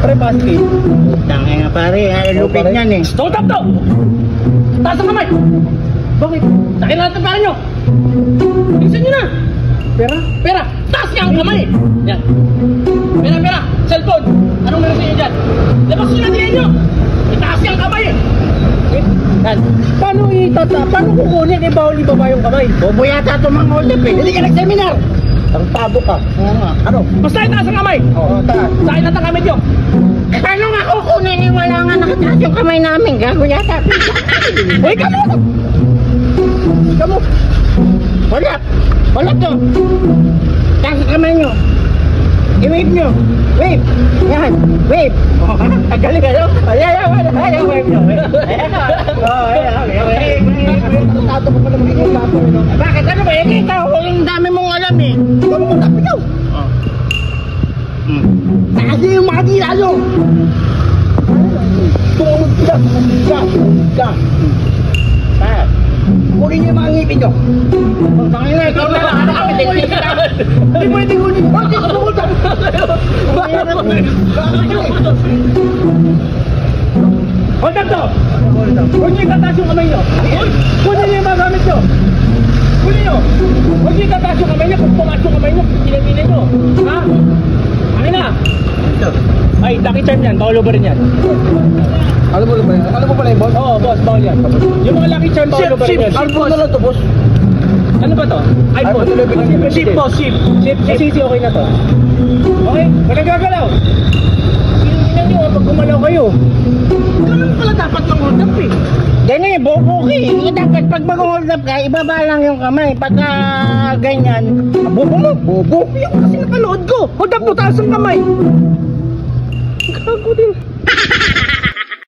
pre, basket. Tangay nga pare, lupit niyan eh. Hold up to! Taas ang kamay! Bakit? Sakin lahat ng pera nyo! Bilisan nyo na! Pera? Pera! Taas niya ang kamay! Yan. Pera, pera! Cellphone! Anong meron sa inyo dyan? Labas nyo na din nyo! Itaas niya ang kamay eh! Yan. Paano kukunin? Eh, bawal ibaba yung kamay. Bobo yata ito mga ulip eh. Hindi ka nag-seminar. Ang tabo ka. Ano? Basta itaas ang kamay! Oo, taas. Sakin lahat ang kamay nyo! Paano nga kukunin eh? Wala nga nakataas yung kamay namin. Gago yata. Uy, kamo! Kamo! Wala. Wala to. Taas ang kamay nyo. I-wave nyo. Wave. Yan. Wave. Ang galing ka no? Ayan, wave nyo. Ayan. Wave. Tato ko pa naman yung tato. Bakit? Ano ba? Kita ko yung dami mong alam eh. Ano mo tapos nyo? Kasi yung mga tira nyo. Tungod ka. Kunin nyo yung mga ngipin nyo. Tangin na, ikaw na lang. Ano kami? Hindi pwede kunin. Hindi ko tungod ka. Hold up to. Huwag nyo itataas yung kamay nyo. Kunin nyo yung mga gamit nyo. Kunin nyo. Huwag nyo itataas yung kamay nyo. Kung pumas yung kamay nyo, pinag-pinag nyo. Ha? Akin na. Ay, Lucky Charm yan. Bawal ba rin yan? Alam mo ba yan? Alam mo pala yung boss? Oo, boss. Bawal yan. Yung mga Lucky Charm, bawal ba rin yan? iPhone na lang to, boss. Ano ba to? iPhone. Ship po, ship. Ship, okay na to. Okay? Walang gagalaw. Tingnan nyo, pag gumalaw kayo. Ganun pala dapat ng hold up eh. Ganyan eh, bobo ka eh. Dapat pag mag-hold up ka, ibaba lang yung kamay. Pagka ganyan, Bobo mo, bobo. Yung kasi napanood ko. Hold up mo, taas ang kamay. Gago din.